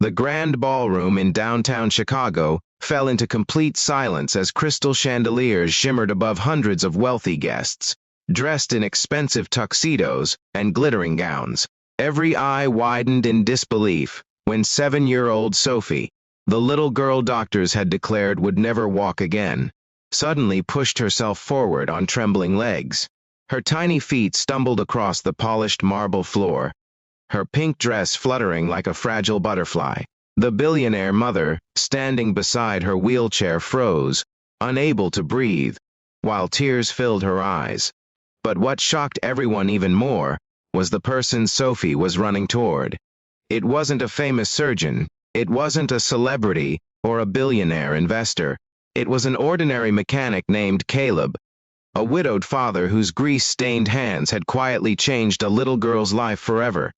The grand ballroom in downtown Chicago fell into complete silence as crystal chandeliers shimmered above hundreds of wealthy guests, dressed in expensive tuxedos and glittering gowns. Every eye widened in disbelief when 7-year-old Sophie, the little girl doctors had declared would never walk again, suddenly pushed herself forward on trembling legs. Her tiny feet stumbled across the polished marble floor, her pink dress fluttering like a fragile butterfly. The billionaire mother, standing beside her wheelchair, froze, unable to breathe, while tears filled her eyes. But what shocked everyone even more was the person Sophie was running toward. It wasn't a famous surgeon, it wasn't a celebrity or a billionaire investor. It was an ordinary mechanic named Caleb, a widowed father whose grease-stained hands had quietly changed a little girl's life forever.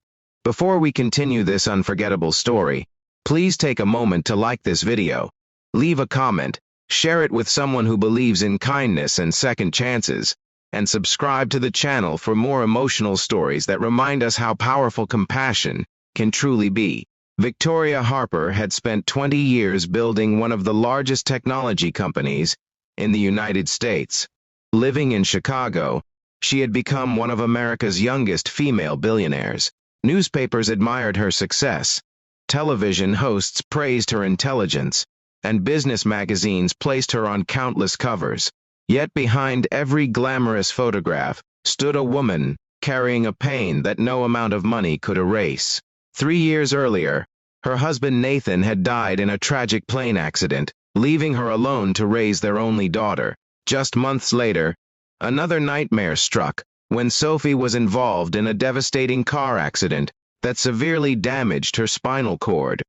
Before we continue this unforgettable story, please take a moment to like this video, leave a comment, share it with someone who believes in kindness and second chances, and subscribe to the channel for more emotional stories that remind us how powerful compassion can truly be. Victoria Harper had spent 20 years building one of the largest technology companies in the United States. Living in Chicago, she had become one of America's youngest female billionaires. Newspapers admired her success, television hosts praised her intelligence, and business magazines placed her on countless covers. Yet behind every glamorous photograph stood a woman carrying a pain that no amount of money could erase. 3 years earlier, her husband Nathan had died in a tragic plane accident, leaving her alone to raise their only daughter. Just months later, another nightmare struck when Sophie was involved in a devastating car accident that severely damaged her spinal cord.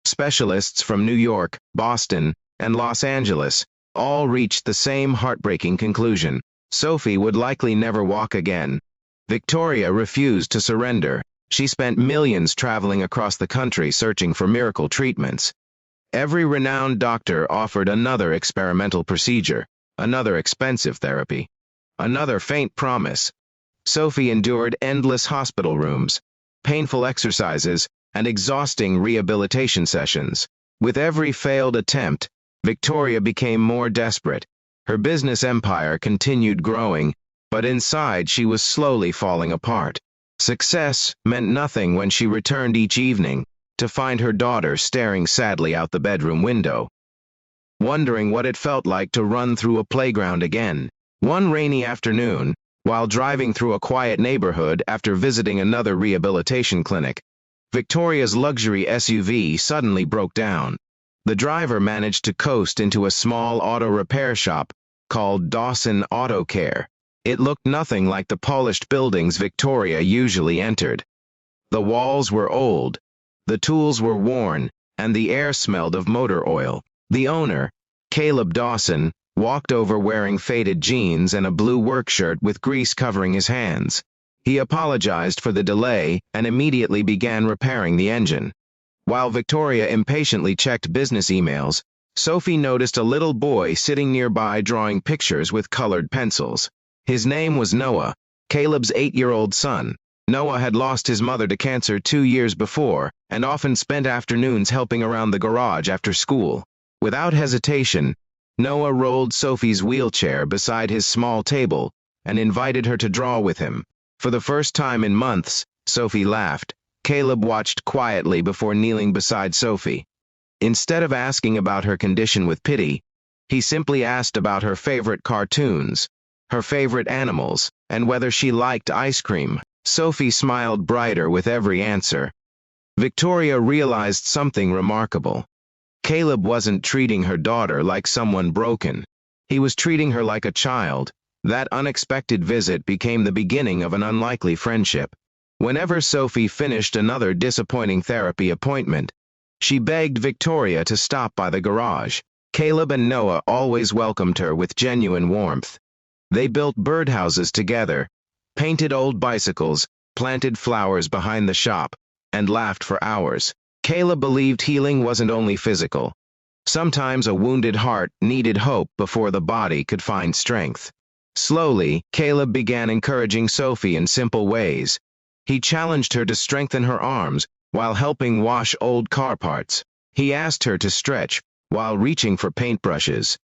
Specialists from New York, Boston, and Los Angeles all reached the same heartbreaking conclusion: Sophie would likely never walk again. Victoria refused to surrender. She spent millions traveling across the country searching for miracle treatments. Every renowned doctor offered another experimental procedure, another expensive therapy, another faint promise. Sophie endured endless hospital rooms, painful exercises, and exhausting rehabilitation sessions. With every failed attempt, Victoria became more desperate. Her business empire continued growing, but inside she was slowly falling apart. Success meant nothing when she returned each evening to find her daughter staring sadly out the bedroom window, wondering what it felt like to run through a playground again. One rainy afternoon, while driving through a quiet neighborhood after visiting another rehabilitation clinic, Victoria's luxury SUV suddenly broke down. The driver managed to coast into a small auto repair shop called Dawson Auto Care. It looked nothing like the polished buildings Victoria usually entered. The walls were old, the tools were worn, and the air smelled of motor oil. The owner, Caleb Dawson, walked over wearing faded jeans and a blue work shirt with grease covering his hands. He apologized for the delay and immediately began repairing the engine. While Victoria impatiently checked business emails, Sophie noticed a little boy sitting nearby drawing pictures with colored pencils. His name was Noah, Caleb's 8-year-old son. Noah had lost his mother to cancer 2 years before and often spent afternoons helping around the garage after school. Without hesitation, Noah rolled Sophie's wheelchair beside his small table and invited her to draw with him. For the first time in months, Sophie laughed. Caleb watched quietly before kneeling beside Sophie. Instead of asking about her condition with pity, he simply asked about her favorite cartoons, her favorite animals, and whether she liked ice cream. Sophie smiled brighter with every answer. Victoria realized something remarkable. Caleb wasn't treating her daughter like someone broken. He was treating her like a child. That unexpected visit became the beginning of an unlikely friendship. Whenever Sophie finished another disappointing therapy appointment, she begged Victoria to stop by the garage. Caleb and Noah always welcomed her with genuine warmth. They built birdhouses together, painted old bicycles, planted flowers behind the shop, and laughed for hours. Caleb believed healing wasn't only physical. Sometimes a wounded heart needed hope before the body could find strength. Slowly, Caleb began encouraging Sophie in simple ways. He challenged her to strengthen her arms, while helping wash old car parts. He asked her to stretch while reaching for paintbrushes.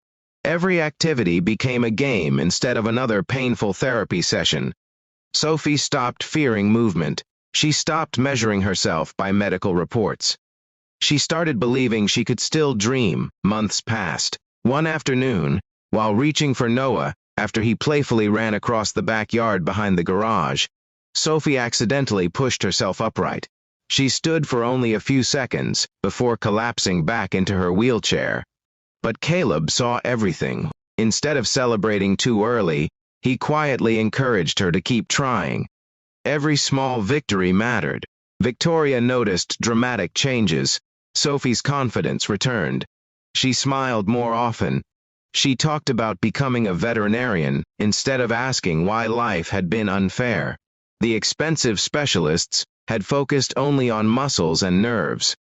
Every activity became a game instead of another painful therapy session. Sophie stopped fearing movement. She stopped measuring herself by medical reports. She started believing she could still dream. Months passed. One afternoon, while reaching for Noah after he playfully ran across the backyard behind the garage, Sophie accidentally pushed herself upright. She stood for only a few seconds before collapsing back into her wheelchair. But Caleb saw everything. Instead of celebrating too early, he quietly encouraged her to keep trying. Every small victory mattered. Victoria noticed dramatic changes. Sophie's confidence returned. She smiled more often. She talked about becoming a veterinarian instead of asking why life had been unfair. The expensive specialists had focused only on muscles and nerves.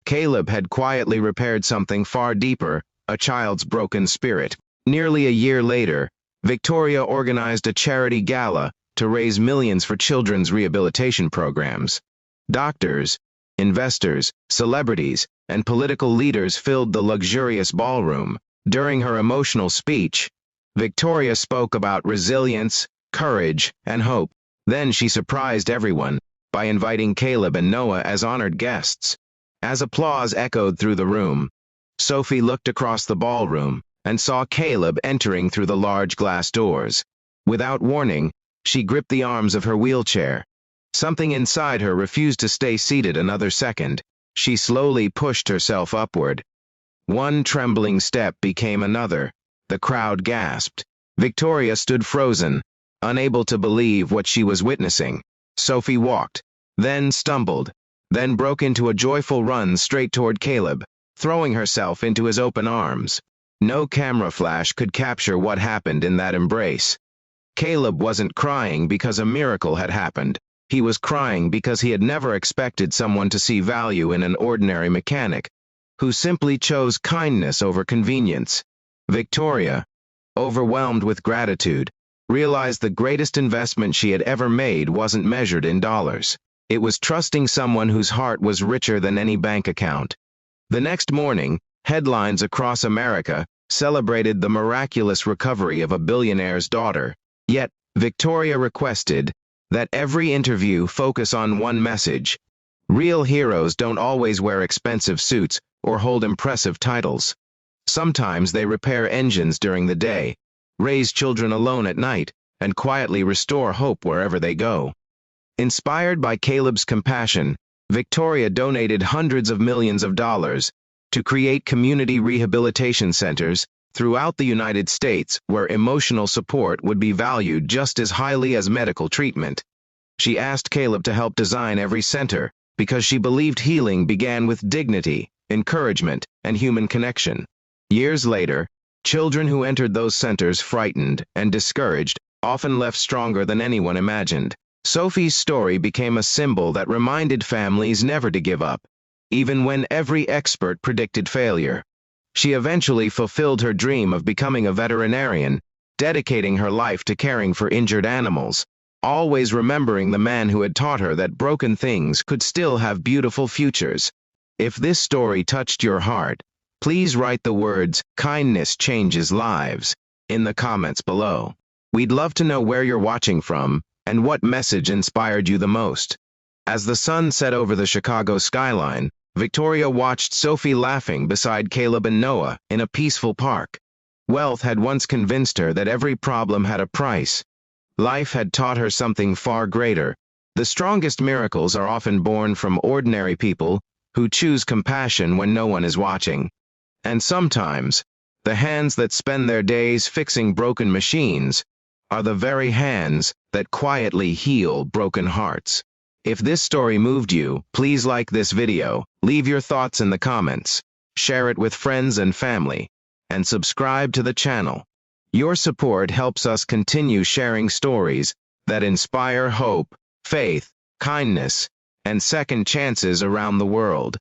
Caleb had quietly repaired something far deeper, a child's broken spirit. Nearly a year later, Victoria organized a charity gala to raise millions for children's rehabilitation programs. Doctors, investors, celebrities, and political leaders filled the luxurious ballroom. During her emotional speech, Victoria spoke about resilience, courage, and hope. Then she surprised everyone by inviting Caleb and Noah as honored guests. As applause echoed through the room, Sophie looked across the ballroom and saw Caleb entering through the large glass doors. Without warning, she gripped the arms of her wheelchair. Something inside her refused to stay seated another second. She slowly pushed herself upward. One trembling step became another. The crowd gasped. Victoria stood frozen, unable to believe what she was witnessing. Sophie walked, then stumbled, then broke into a joyful run straight toward Caleb, throwing herself into his open arms. No camera flash could capture what happened in that embrace. Caleb wasn't crying because a miracle had happened. He was crying because he had never expected someone to see value in an ordinary mechanic, who simply chose kindness over convenience. Victoria, overwhelmed with gratitude, realized the greatest investment she had ever made wasn't measured in dollars. It was trusting someone whose heart was richer than any bank account. The next morning, headlines across America celebrated the miraculous recovery of a billionaire's daughter. Yet, Victoria requested that every interview focus on one message. Real heroes don't always wear expensive suits or hold impressive titles. Sometimes they repair engines during the day, raise children alone at night, and quietly restore hope wherever they go. Inspired by Caleb's compassion, Victoria donated hundreds of millions of dollars to create community rehabilitation centers throughout the United States where emotional support would be valued just as highly as medical treatment. She asked Caleb to help design every center because she believed healing began with dignity, encouragement, and human connection. Years later, children who entered those centers frightened and discouraged often left stronger than anyone imagined. Sophie's story became a symbol that reminded families never to give up, even when every expert predicted failure. She eventually fulfilled her dream of becoming a veterinarian, dedicating her life to caring for injured animals, always remembering the man who had taught her that broken things could still have beautiful futures. If this story touched your heart, please write the words, "Kindness changes lives," in the comments below. We'd love to know where you're watching from and what message inspired you the most. As the sun set over the Chicago skyline, Victoria watched Sophie laughing beside Caleb and Noah in a peaceful park. Wealth had once convinced her that every problem had a price. Life had taught her something far greater. The strongest miracles are often born from ordinary people who choose compassion when no one is watching. And sometimes, the hands that spend their days fixing broken machines are the very hands that quietly heal broken hearts. If this story moved you, please like this video, leave your thoughts in the comments, share it with friends and family, and subscribe to the channel. Your support helps us continue sharing stories that inspire hope, faith, kindness, and second chances around the world.